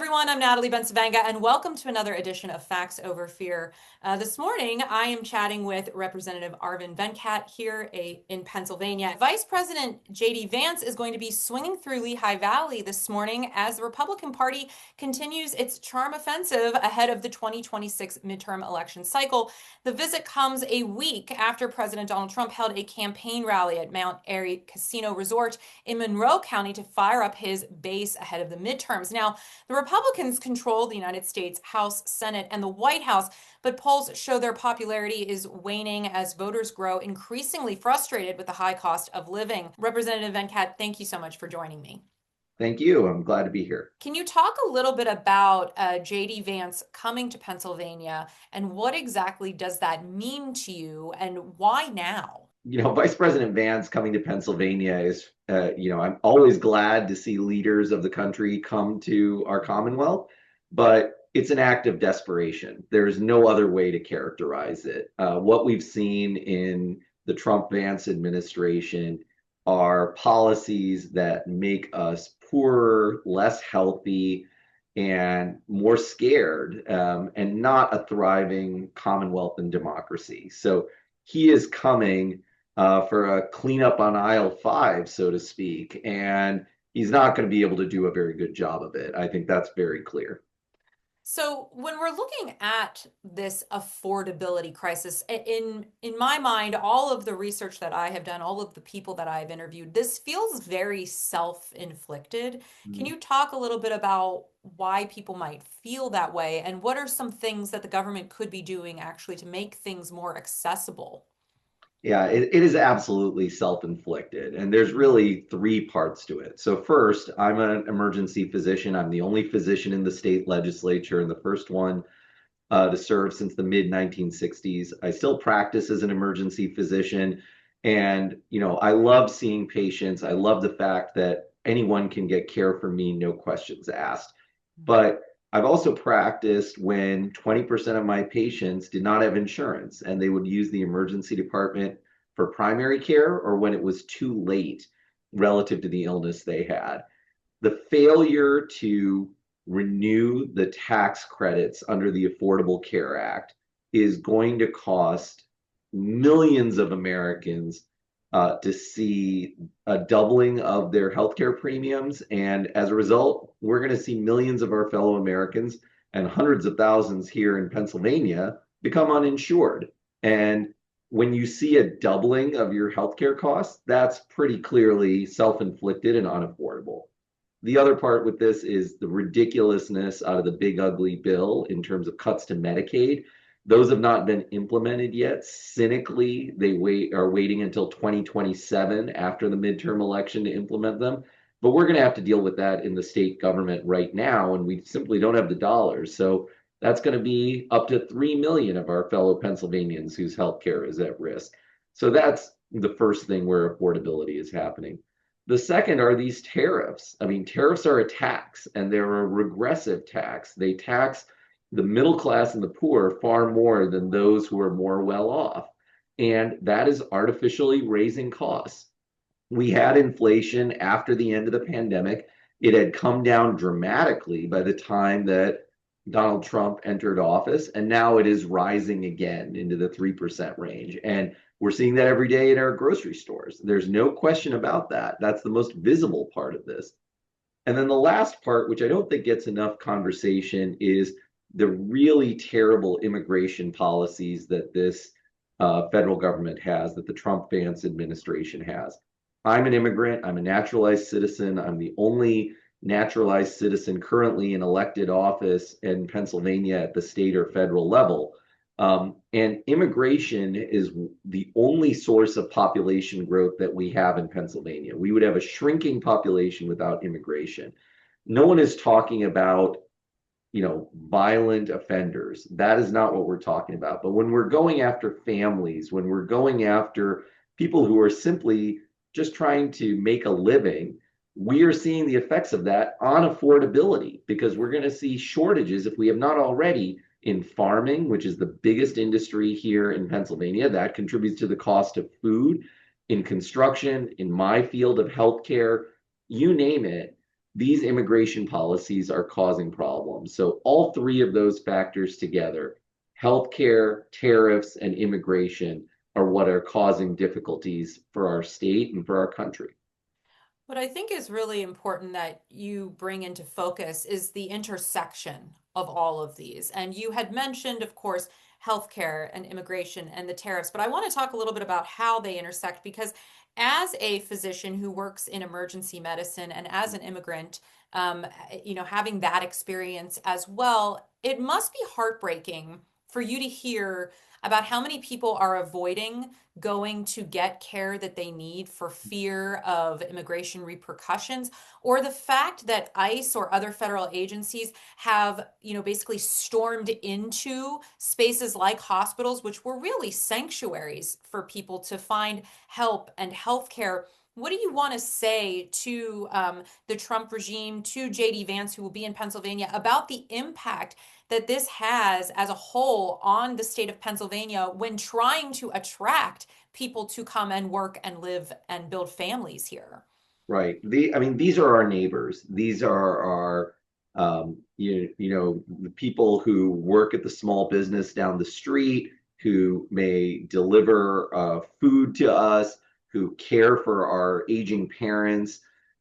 everyone, I'm Natalie Bencivenga, and welcome to another edition of Facts Over Fear. This morning, I am chatting with Representative Arvind Venkat here in Pennsylvania. Vice President J.D. Vance is going to be swinging through Lehigh Valley this morning as the Republican Party continues its charm offensive ahead of the 2026 midterm election cycle. The visit comes a week after President Donald Trump held a campaign rally at Mount Airy Casino Resort in Monroe County to fire up his base ahead of the midterms. Now, the Republicans control the United States House, Senate, and the White House, but polls show their popularity is waning as voters grow increasingly frustrated with the high cost of living. Representative Venkat, thank you so much for joining me. Thank you. I'm glad to be here. Can you talk a little bit about J.D. Vance coming to Pennsylvania and what exactly does that mean to you and why now? Vice President Vance coming to Pennsylvania is, I'm always glad to see leaders of the country come to our Commonwealth, but it's an act of desperation. There's no other way to characterize it. What we've seen in the Trump-Vance administration are policies that make us poorer, less healthy, and more scared, and not a thriving Commonwealth and democracy. So he is coming for a cleanup on aisle 5, so to speak, and he's not going to be able to do a very good job of it. I think that's very clear. So when we're looking at this affordability crisis, in my mind, all of the research that I have done, all of the people that I've interviewed, this feels very self-inflicted. Can you talk a little bit about why people might feel that way, and what are some things that the government could be doing actually to make things more accessible? Yeah, it is absolutely self-inflicted, and there's really 3 parts to it. So first, I'm an emergency physician. I'm the only physician in the state legislature and the first one to serve since the mid 1960s. I still practice as an emergency physician, and I love seeing patients. I love the fact that anyone can get care from me, no questions asked. But I've also practiced when 20% of my patients did not have insurance and they would use the emergency department for primary care or when it was too late relative to the illness they had. The failure to renew the tax credits under the Affordable Care Act is going to cost millions of Americans to see a doubling of their healthcare premiums. And as a result, we're going to see millions of our fellow Americans and hundreds of thousands here in Pennsylvania become uninsured. And when you see a doubling of your healthcare costs, that's pretty clearly self-inflicted and unaffordable. The other part with this is the ridiculousness out of the big ugly bill in terms of cuts to Medicaid. Those have not been implemented yet. Cynically, they are waiting until 2027 after the midterm election to implement them. But we're going to have to deal with that in the state government right now, and we simply don't have the dollars. So that's going to be up to 3 million of our fellow Pennsylvanians whose health care is at risk. So that's the first thing where affordability is happening. The second are these tariffs. I mean, tariffs are a tax, and they're a regressive tax. They tax the middle class and the poor far more than those who are more well off. And that is artificially raising costs. We had inflation after the end of the pandemic. It had come down dramatically by the time that Donald Trump entered office, and now it is rising again into the 3% range. And we're seeing that every day in our grocery stores. There's no question about that. That's the most visible part of this. And then the last part, which I don't think gets enough conversation, is the really terrible immigration policies that this federal government has, that the Trump-Vance administration has. I'm an immigrant. I'm a naturalized citizen. I'm the only naturalized citizen currently in elected office in Pennsylvania at the state or federal level. And immigration is the only source of population growth that we have in Pennsylvania. We would have a shrinking population without immigration. No one is talking about violent offenders. That is not what we're talking about. But when we're going after families, when we're going after people who are simply just trying to make a living, we are seeing the effects of that on affordability because we're going to see shortages, if we have not already, in farming, which is the biggest industry here in Pennsylvania. That contributes to the cost of food, in construction, in my field of healthcare, you name it. these immigration policies are causing problems. So all three of those factors together, healthcare, tariffs, and immigration, are what are causing difficulties for our state and for our country. What I think is really important that you bring into focus is the intersection of all of these. And you had mentioned, of course, healthcare and immigration and the tariffs, but I want to talk a little bit about how they intersect because as a physician who works in emergency medicine and as an immigrant, having that experience as well, it must be heartbreaking for you to hear about how many people are avoiding going to get care that they need for fear of immigration repercussions, or the fact that ICE or other federal agencies have, basically stormed into spaces like hospitals, which were really sanctuaries for people to find help and health care. What do you want to say to the Trump regime, to JD Vance, who will be in Pennsylvania, about the impact that this has as a whole on the state of Pennsylvania when trying to attract people to come and work and live and build families here? Right. I mean, these are our neighbors. These are our, the people who work at the small business down the street, who may deliver food to us, who care for our aging parents.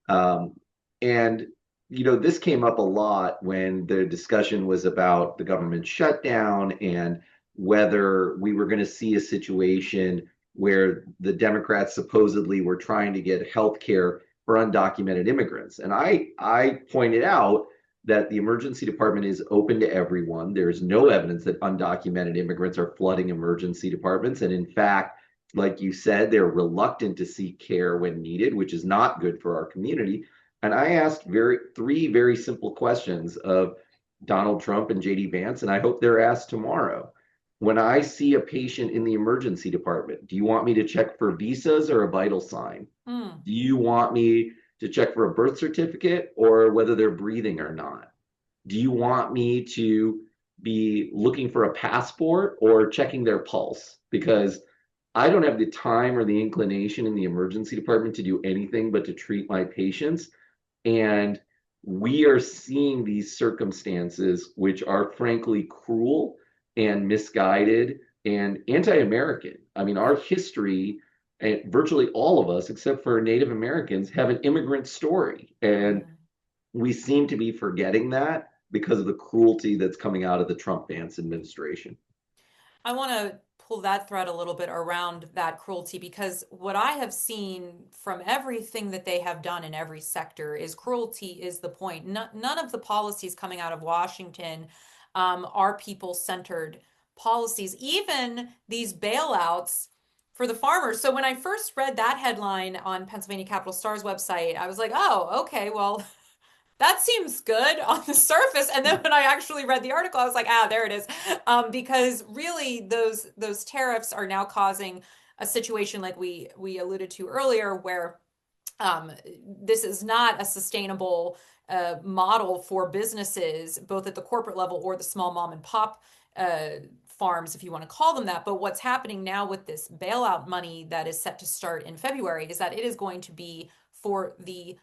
Um, and, this came up a lot when the discussion was about the government shutdown and whether we were going to see a situation where the Democrats supposedly were trying to get health care for undocumented immigrants. And I pointed out that the emergency department is open to everyone. There's no evidence that undocumented immigrants are flooding emergency departments. And in fact, like you said, they're reluctant to seek care when needed, which is not good for our community. And I asked three very simple questions of Donald Trump and JD Vance, and I hope they're asked tomorrow. When I see a patient in the emergency department, do you want me to check for visas or a vital sign? Hmm. Do you want me to check for a birth certificate or whether they're breathing or not? Do you want me to be looking for a passport or checking their pulse? Because I don't have the time or the inclination in the emergency department to do anything but to treat my patients. And we are seeing these circumstances, which are frankly cruel and misguided and anti American. I mean, our history, and virtually all of us, except for Native Americans, have an immigrant story. And Mm. we seem to be forgetting that because of the cruelty that's coming out of the Trump Vance administration. I want to pull that thread a little bit around that cruelty because what I have seen from everything that they have done in every sector is cruelty is the point. None of the policies coming out of Washington are people-centered policies, even these bailouts for the farmers. So when I first read that headline on Pennsylvania Capital Star's website, I was like, oh, okay, well, that seems good on the surface. And then when I actually read the article, I was like, ah, there it is. Because really those tariffs are now causing a situation like we alluded to earlier, where um, this is not a sustainable model for businesses, both at the corporate level or the small mom and pop farms, if you want to call them that. But what's happening now with this bailout money that is set to start in February is that it is going to be for the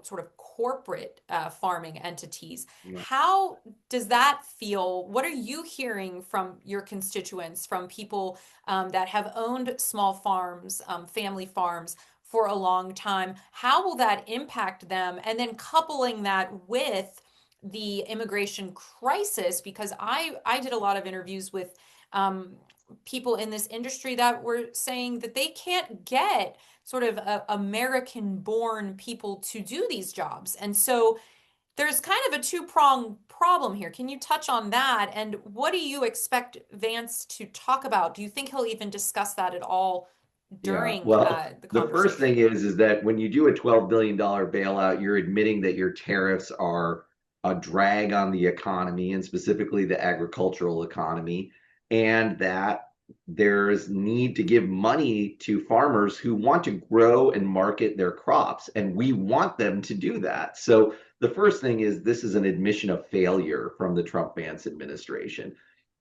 sort of corporate farming entities. Yeah. How does that feel? What are you hearing from your constituents, from people that have owned small farms, family farms for a long time? How will that impact them? And then coupling that with the immigration crisis, because I did a lot of interviews with people in this industry that were saying that they can't get sort of American born people to do these jobs. And so there's kind of a two-pronged problem here. Can you touch on that? And what do you expect Vance to talk about? Do you think he'll even discuss that at all Yeah. during Well, the the first thing conversation? is that when you do a $12 billion bailout, you're admitting that your tariffs are a drag on the economy and specifically the agricultural economy, and that there's need to give money to farmers who want to grow and market their crops, and we want them to do that. So the first thing is this is an admission of failure from the Trump Vance administration.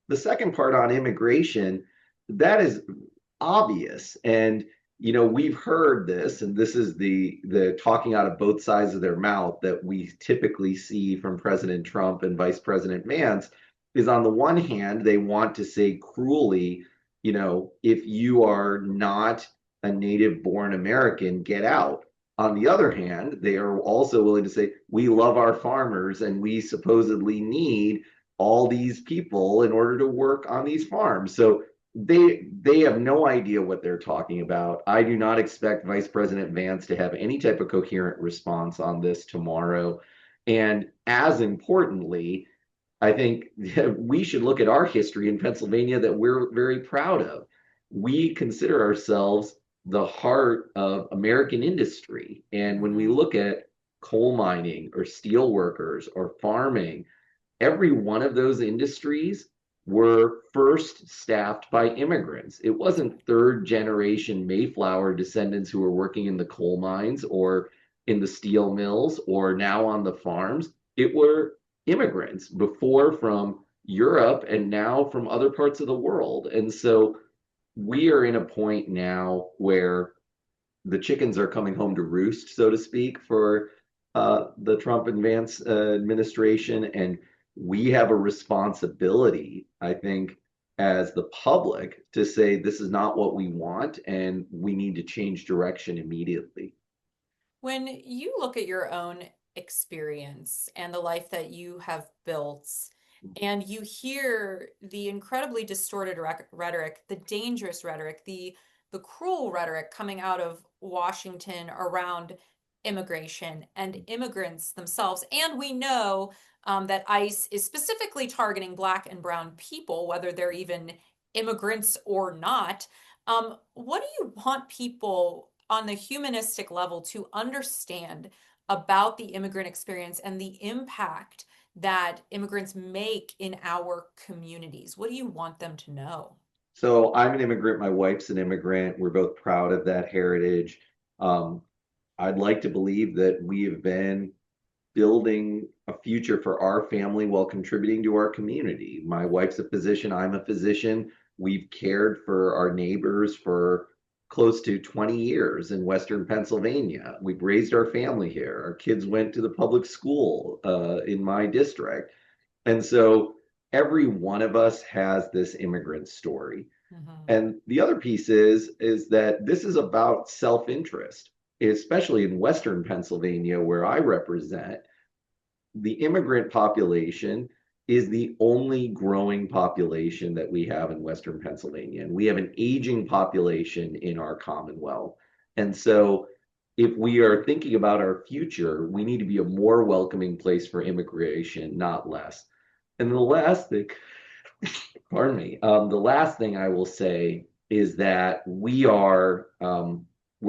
The second part on immigration, that is obvious. And we've heard this, and this is the talking out of both sides of their mouth that we typically see from President Trump and Vice President Vance, is on the one hand, they want to say cruelly, if you are not a native born American, get out. On the other hand, they are also willing to say, we love our farmers and we supposedly need all these people in order to work on these farms. So they have no idea what they're talking about. I do not expect Vice President Vance to have any type of coherent response on this tomorrow. And as importantly, I think we should look at our history in Pennsylvania that we're very proud of. We consider ourselves the heart of American industry. And when we Mhm. look at coal mining or steel workers or farming, every one of those industries were first staffed by immigrants. It wasn't third generation Mayflower descendants who were working in the coal mines or in the steel mills or now on the farms. It were immigrants before from Europe and now from other parts of the world. And so we are in a point now where the chickens are coming home to roost, so to speak, for the Trump and Vance administration. And we have a responsibility, I think, as the public to say this is not what we want and we need to change direction immediately. When you look at your own experience and the life that you have built, and you hear the incredibly distorted rhetoric, the dangerous rhetoric, the cruel rhetoric coming out of Washington around immigration and immigrants themselves, and we know that ICE is specifically targeting Black and Brown people, whether they're even immigrants or not. What do you want people on the humanistic level to understand about the immigrant experience and the impact that immigrants make in our communities? What do you want them to know? So I'm an immigrant. My wife's an immigrant. We're both proud of that heritage. Um, I'd like to believe that we have been building a future for our family while contributing to our community. My wife's a physician, I'm a physician. We've cared for our neighbors for close to 20 years in Western Pennsylvania. We've raised our family here. Our kids went to the public school in my district. And so every one of us has this immigrant story. Mhm. And the other piece is that this is about self-interest, especially in Western Pennsylvania, where I represent. The immigrant population is the only growing population that we have in Western Pennsylvania. And we have an aging population in our Commonwealth. And so, if we are thinking about our future, we need to be a more welcoming place for immigration, not less. And the last thing, pardon me, the last thing I will say is that we're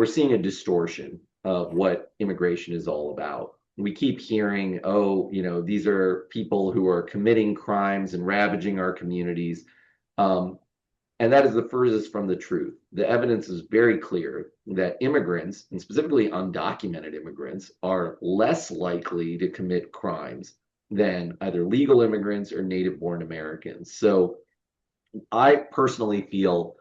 seeing a distortion of Yeah. what immigration is all about. We keep hearing, oh, these are people who are committing crimes and ravaging our communities. Um, and that is the furthest from the truth. The evidence is very clear that immigrants, and specifically undocumented immigrants, are less likely to commit crimes than either legal immigrants or native born Americans. So I personally feel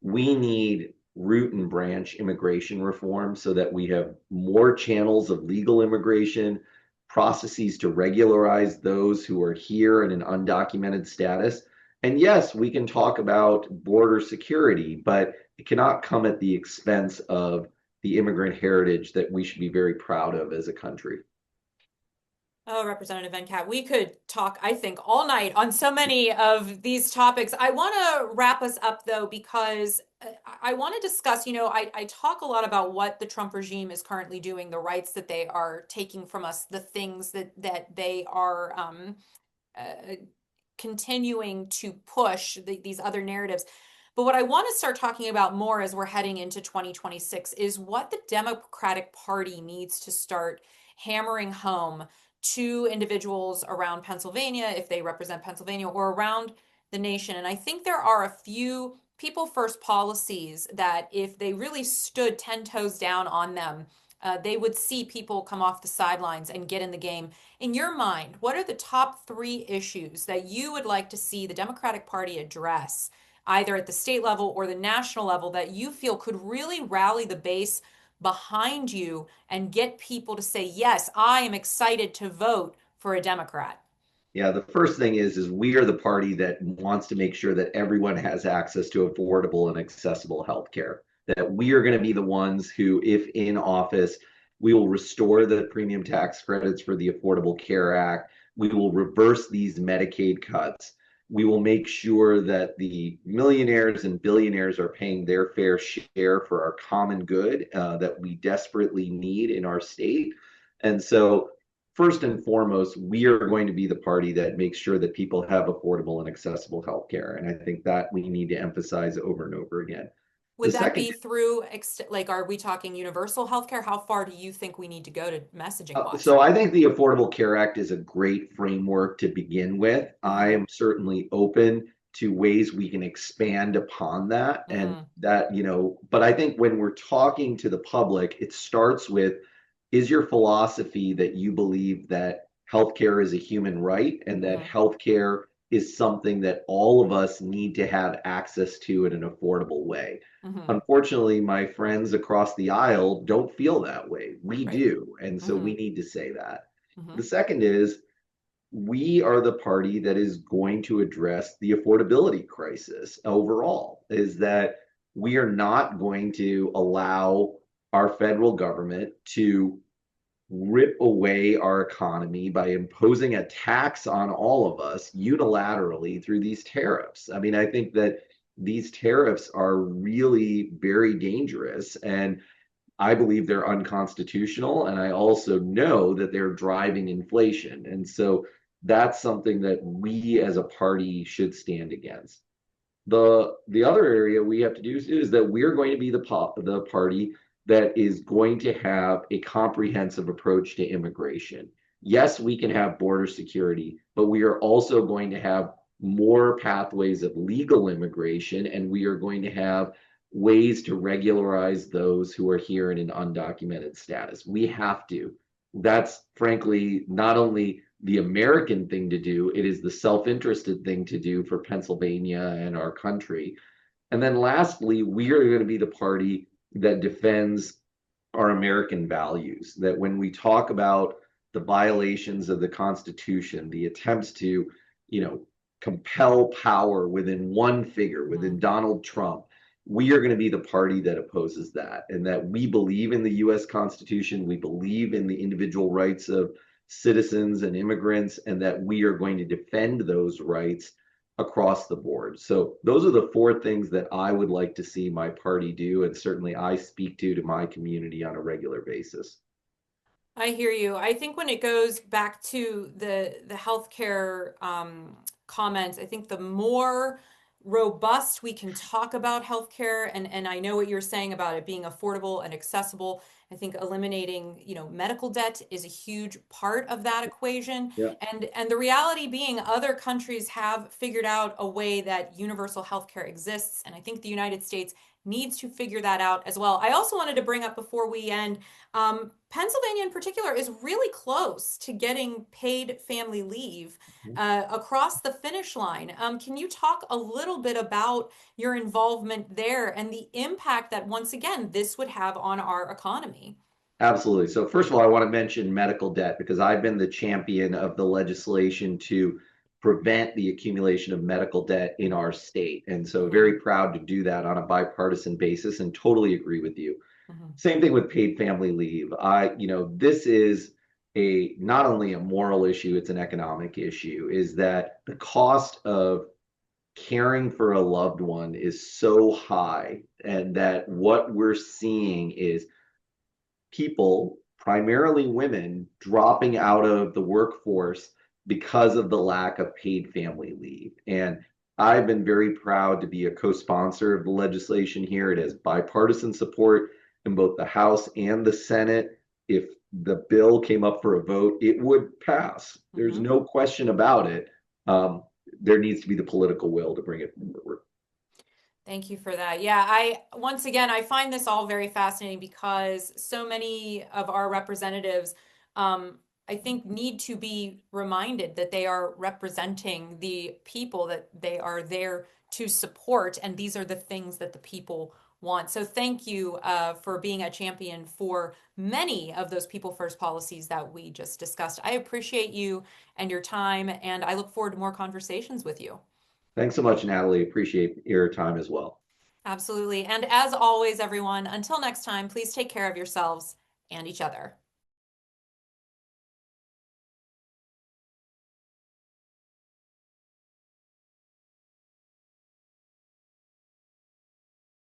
we need root and branch immigration reform so that we have more channels of legal immigration, processes to regularize those who are here in an undocumented status. And yes, we can talk about border security, but it cannot come at the expense of the immigrant heritage that we should be very proud of as a country. Oh, Representative Venkat, we could talk, I think, all night on so many of these topics. I want to wrap us up, though, because I want to discuss, I talk a lot about what the Trump regime is currently doing, the rights that they are taking from us, the things that they are uh, continuing to push these other narratives. But what I want to start talking about more as we're heading into 2026 is what the Democratic Party needs to start hammering home to individuals around Pennsylvania, if they represent Pennsylvania, or around the nation. And I think there are a few people first policies that, if they really stood 10 toes down on them, they would see people come off the sidelines and get in the game. In your mind, what are the top three issues that you would like to see the Democratic Party address either at the state level or the national level, that you feel could really rally the base behind you and get people to say, yes, I am excited to vote for a Democrat? Yeah, the first thing is we are the party that wants to make sure that everyone has access to affordable and accessible health care. That we are going to be the ones who, if in office, we will restore the premium tax credits for the Affordable Care Act. We will reverse these Medicaid cuts. We will make sure that the millionaires and billionaires are paying their fair share for our common good that we desperately need in our state. And so first and foremost, we are going to be the party that makes sure that people have affordable and accessible health care. And I think that we need to emphasize over and over again. The Would that second, be through, like, are we talking universal healthcare? How far do you think we need to go to messaging wise? so I think the Affordable Care Act is a great framework to begin with. I Mm-hmm. am certainly open to ways we can expand upon that. And Mm-hmm. that, but I think when we're talking to the public, it starts with, is your philosophy that you believe that healthcare is a human right and that Mm-hmm. healthcare is something that all of us need to have access to in an affordable way? Mm-hmm. Unfortunately, my friends across the aisle don't feel that way. We Right. do. And so Mm-hmm. we need to say that. Mm-hmm. The second is we are the party that is going to address the affordability crisis overall, is that we are not going to allow our federal government to rip away our economy by imposing a tax on all of us unilaterally through these tariffs. I mean, I think that these tariffs are really very dangerous, and I believe they're unconstitutional. And I also know that they're driving inflation. And so that's something that we as a party should stand against. The other area we have to do is that we're going to be the party that is going to have a comprehensive approach to immigration. Yes, we can have border security, but we are also going to have more pathways of legal immigration, and we are going to have ways to regularize those who are here in an undocumented status. We have to. That's frankly not only the American thing to do, it is the self-interested thing to do for Pennsylvania and our country. And then lastly, we are going to be the party that defends our American values. That when we talk about the violations of the Constitution, the attempts to, you know, compel power within one figure, Mm-hmm. within Donald Trump, we are going to be the party that opposes that, and that we believe in the US Constitution, we believe in the individual rights of citizens and immigrants, and that we are going to defend those rights across the board. So those are the four things that I would like to see my party do, and certainly I speak to my community on a regular basis. I hear you. I think when it goes back to the healthcare comments, I think the more robust we can talk about healthcare, and I know what you're saying about it being affordable and accessible. I think eliminating, medical debt is a huge part of that equation. Yeah, And the reality being other countries have figured out a way that universal healthcare exists, and I think the United States needs to figure that out as well. I also wanted to bring up before we end, Pennsylvania in particular is really close to getting paid family leave across the finish line. Can you talk a little bit about your involvement there and the impact that, once again, this would have on our economy? absolutely. So first of all, I want to mention medical debt because I've been the champion of the legislation to prevent the accumulation of medical debt in our state. And so Mm-hmm. very proud to do that on a bipartisan basis and totally agree with you. Mm-hmm. Same thing with paid family leave. This is a not only a moral issue, it's an economic issue, is that the cost of caring for a loved one is so high, and that what we're seeing is people, primarily women, dropping out of the workforce because of the lack of paid family leave. And I've been very proud to be a co-sponsor of the legislation here. It has bipartisan support in both the House and the Senate. If the bill came up for a vote, it would pass. There's Mm-hmm. no question about it. Um, there needs to be the political will to bring it forward. Thank you for that. Yeah, once again, I find this all very fascinating because so many of our representatives I think, need to be reminded that they are representing the people that they are there to support, and these are the things that the people want. So thank you for being a champion for many of those people first policies that we just discussed. I appreciate you and your time, and I look forward to more conversations with you. Thanks so much, Natalie. Appreciate your time as well. Absolutely. And as always, everyone, until next time, please take care of yourselves and each other.